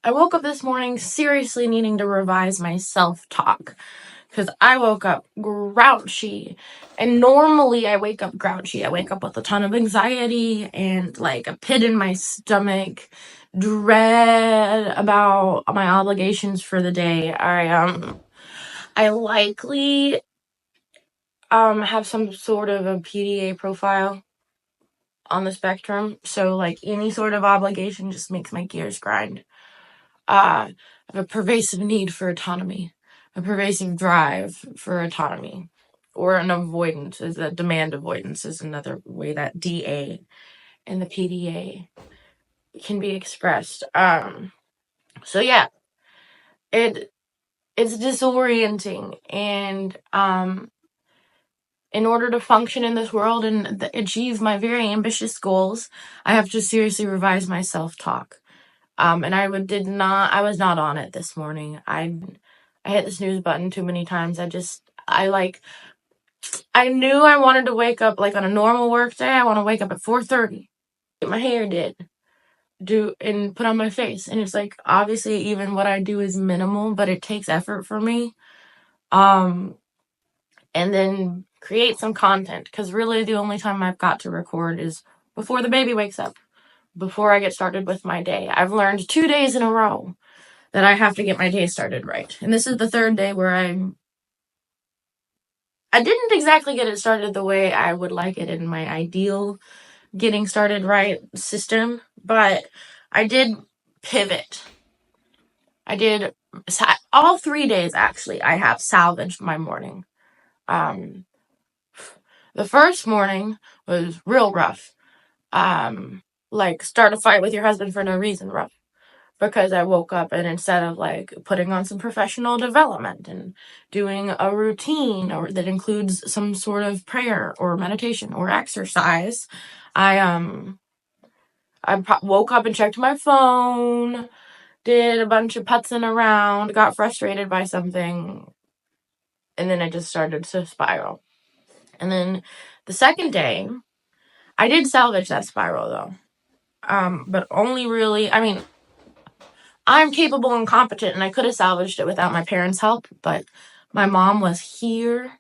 I woke up this morning seriously needing to revise my self-talk because I woke up grouchy. And normally I wake up grouchy. I wake up with a ton of anxiety and like a pit in my stomach, dread about my obligations for the day. I likely have some sort of a PDA profile on the spectrum. So like any sort of obligation just makes my gears grind. I have a pervasive need for autonomy, a pervasive drive for autonomy, or an avoidance. Is that demand avoidance is another way that DA and the PDA can be expressed. So yeah, it's disorienting, and in order to function in this world and achieve my very ambitious goals, I have to seriously revise my self-talk. And I was not on it this morning. I hit the snooze button too many times. I knew I wanted to wake up like on a normal work day. I want to wake up at 4:30, get my hair did, and put on my face. And it's like, obviously even what I do is minimal, but it takes effort for me. And then create some content, because really the only time I've got to record is before the baby wakes up, before I get started with my day. I've learned 2 days in a row that I have to get my day started right. And this is the third day where I didn't exactly get it started the way I would like it in my ideal getting started right system, but I did pivot. I did all 3 days actually. I have salvaged my morning. The first morning was real rough. Like start a fight with your husband for no reason rough. Because I woke up and instead of like putting on some professional development and doing a routine or that includes some sort of prayer or meditation or exercise, I woke up and checked my phone, did a bunch of putzing around, got frustrated by something, and then I just started to spiral. And then the second day, I did salvage that spiral though. But only really, I mean, I'm capable and competent, and I could have salvaged it without my parents' help, but my mom was here.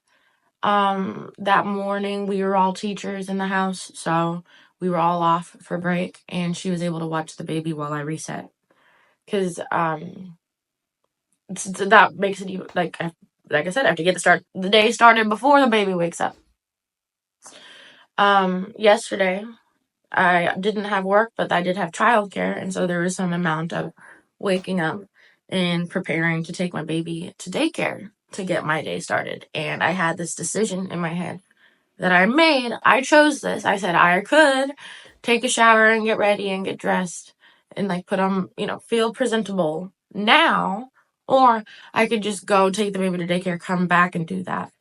That morning we were all teachers in the house, so we were all off for break, and she was able to watch the baby while I reset. Because that makes it even like I said, I have to get the day started before the baby wakes up. Yesterday I didn't have work, but I did have childcare, and so there was some amount of waking up and preparing to take my baby to daycare to get my day started. And I had this decision in my head that I made. I chose this. I said I could take a shower and get ready and get dressed and like put on, feel presentable now, or I could just go take the baby to daycare, come back and do that.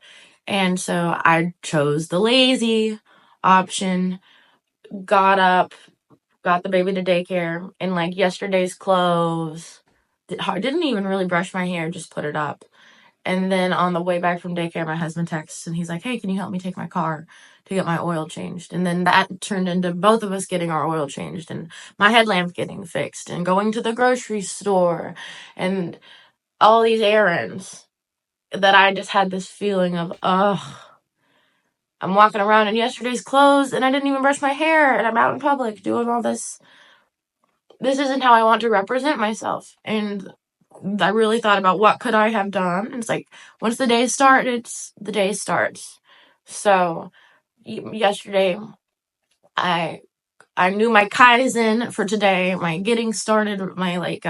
And so I chose the lazy option, got up, got the baby to daycare in like yesterday's clothes. Didn't even really brush my hair, just put it up. And then on the way back from daycare, my husband texts and he's like, "Hey, can you help me take my car to get my oil changed?" And then that turned into both of us getting our oil changed and my headlamp getting fixed and going to the grocery store and all these errands that I just had this feeling of, ugh, I'm walking around in yesterday's clothes and I didn't even brush my hair and I'm out in public doing all this. This isn't how I want to represent myself. And I really thought about what could I have done. And it's like, once the day starts, the day starts. So yesterday, I knew my Kaizen for today, my getting started, my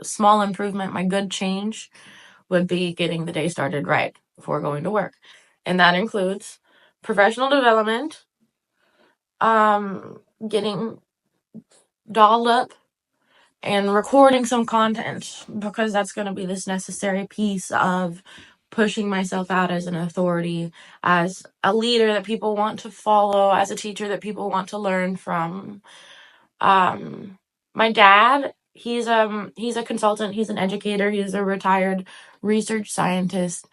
small improvement, my good change would be getting the day started right before going to work. And that includes professional development, getting dolled up and recording some content, because that's going to be this necessary piece of pushing myself out as an authority, as a leader that people want to follow, as a teacher that people want to learn from. My dad, he's a consultant, he's an educator, he's a retired research scientist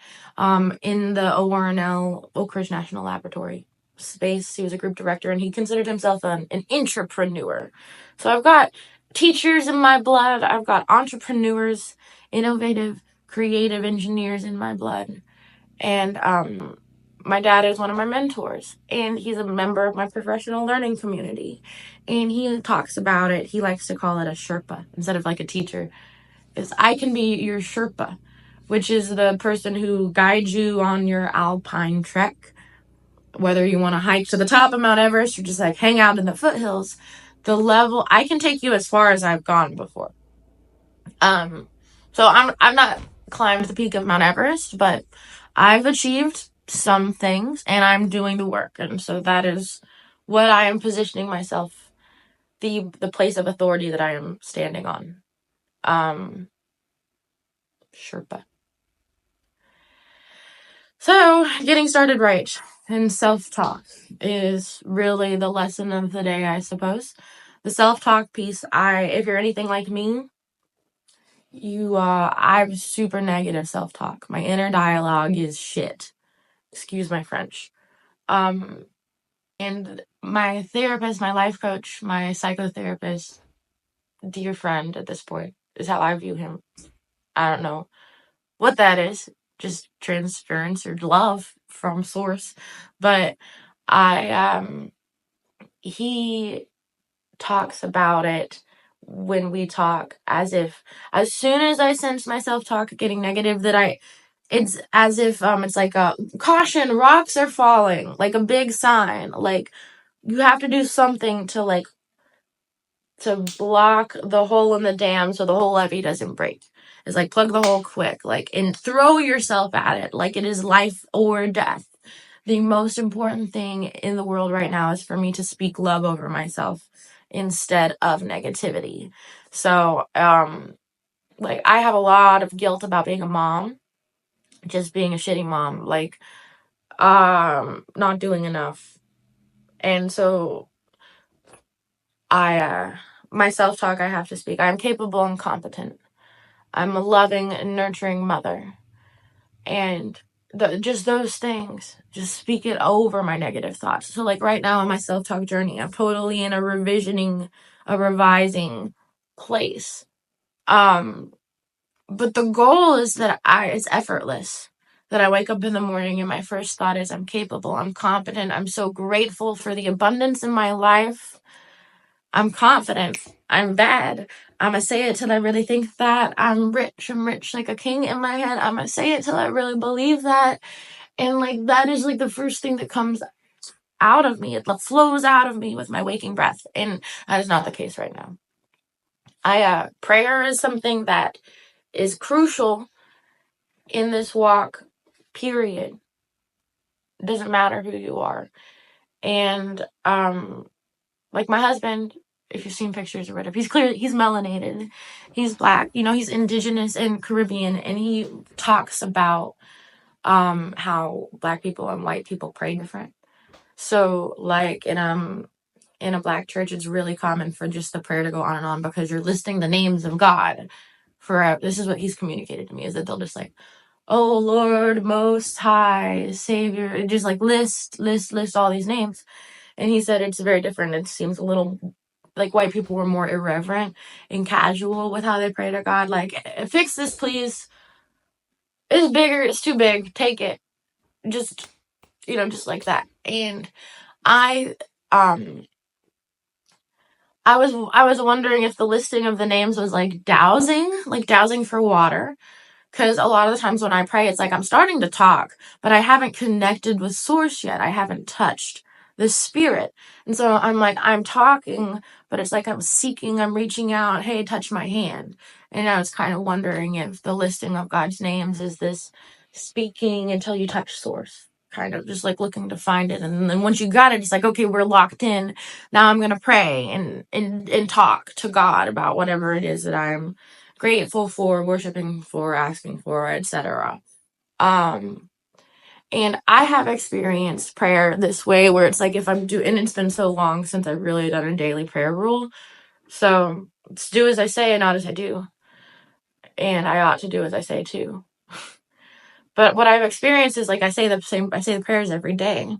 in the ORNL, Oak Ridge National Laboratory space. He was a group director and he considered himself an intrapreneur. So I've got teachers in my blood. I've got entrepreneurs, innovative, creative engineers in my blood. And my dad is one of my mentors, and he's a member of my professional learning community. And he talks about it. He likes to call it a Sherpa instead of like a teacher. Is I can be your Sherpa, which is the person who guides you on your alpine trek, whether you want to hike to the top of Mount Everest or just like hang out in the foothills. The level I can take you as far as I've gone before. So I'm not climbed the peak of Mount Everest, but I've achieved some things and I'm doing the work. And so that is what I am positioning myself, the place of authority that I am standing on. Sherpa. So getting started right in self-talk is really the lesson of the day, I suppose. The self-talk piece, if you're anything like me, I'm super negative self-talk. My inner dialogue is shit. Excuse my French. And my therapist, my life coach, my psychotherapist, dear friend at this point, is how I view him. I don't know what that is. Just transference or love from source. But he talks about it when we talk as soon as I sense my self-talk getting negative, it's as if it's like a caution, rocks are falling, like a big sign, like you have to do something to block the hole in the dam so the whole levee doesn't break. It's like plug the hole quick, like, and throw yourself at it like it is life or death. The most important thing in the world right now is for me to speak love over myself instead of negativity. So, like, I have a lot of guilt about being a mom, just being a shitty mom, like, not doing enough. And so my self-talk, I have to speak. I'm capable and competent. I'm a loving and nurturing mother. And just those things, just speak it over my negative thoughts. So like right now on my self-talk journey, I'm totally in a revising place. But the goal is that it's effortless. That I wake up in the morning and my first thought is I'm capable, I'm competent, I'm so grateful for the abundance in my life. I'm confident. I'm bad. I'ma say it till I really think that. I'm rich like a king in my head. I'ma say it till I really believe that. And like that is like the first thing that comes out of me. It flows out of me with my waking breath. And that is not the case right now. Prayer is something that is crucial in this walk, period. It doesn't matter who you are. And like my husband, if you've seen pictures or whatever, he's melanated, he's black, he's indigenous and Caribbean, and he talks about how black people and white people pray different. So like in a black church, it's really common for just the prayer to go on and on because you're listing the names of God. This is what he's communicated to me, is that they'll just like, oh Lord, Most High, Savior, just like list all these names. And he said it's very different. It seems a little like white people were more irreverent and casual with how they pray to God. Like, fix this, please. It's bigger. It's too big. Take it. Just, just like that. And I was wondering if the listing of the names was like dowsing for water. Because a lot of the times when I pray, it's like I'm starting to talk, but I haven't connected with source yet. I haven't touched the spirit. And so I'm like, I'm talking, but it's like I'm seeking, I'm reaching out, hey, touch my hand. And I was kind of wondering if the listing of God's names is this speaking until you touch source, kind of just like looking to find it. And then once you got it, it's like, okay, we're locked in. Now I'm going to pray and talk to God about whatever it is that I'm grateful for, worshiping for, asking for, etc. And I have experienced prayer this way where it's like if I'm and it's been so long since I've really done a daily prayer rule. So it's do as I say and not as I do. And I ought to do as I say too. But what I've experienced is like I say the prayers every day.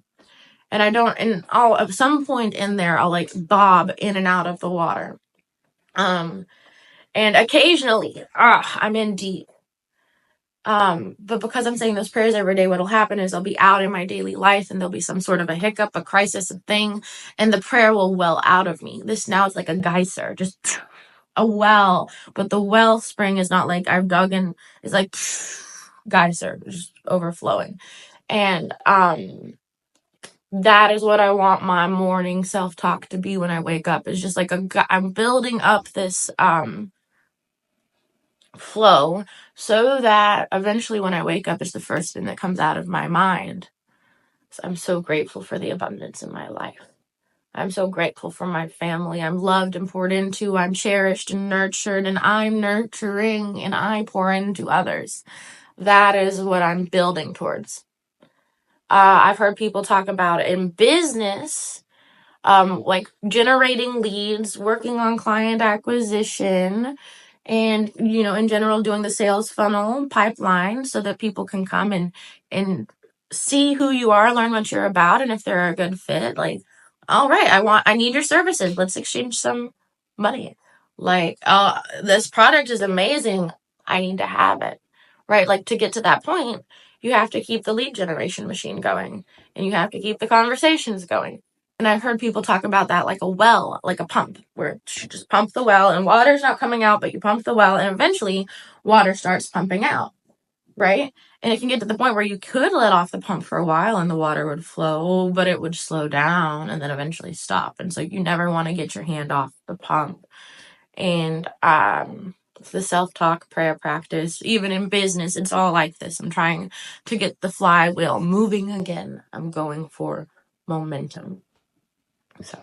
And I'll at some point in there I'll like bob in and out of the water. And occasionally, I'm in deep. But because I'm saying those prayers every day, what'll happen is I'll be out in my daily life and there'll be some sort of a hiccup, a crisis, a thing, and the prayer will well out of me. This now is like a geyser, just a well, but the wellspring is not like I've dug in, it's like geyser, just overflowing. And that is what I want my morning self-talk to be when I wake up. It's just like I'm building up this flow so that eventually when I wake up, it's the first thing that comes out of my mind. So I'm so grateful for the abundance in my life. I'm so grateful for my family. I'm loved and poured into. I'm cherished and nurtured, and I'm nurturing and I pour into others. That is what I'm building towards. I've heard people talk about in business, like generating leads, working on client acquisition, and in general doing the sales funnel pipeline so that people can come and see who you are, learn what you're about, and if they're a good fit, like, all right, I need your services, let's exchange some money. Like, this product is amazing, I need to have it, right? Like, to get to that point, you have to keep the lead generation machine going, and you have to keep the conversations going. And I've heard people talk about that like a well, like a pump, where you just pump the well and water's not coming out, but you pump the well and eventually water starts pumping out, right? And it can get to the point where you could let off the pump for a while and the water would flow, but it would slow down and then eventually stop. And so you never want to get your hand off the pump. And it's the self-talk prayer practice. Even in business, it's all like this. I'm trying to get the flywheel moving again. I'm going for momentum. So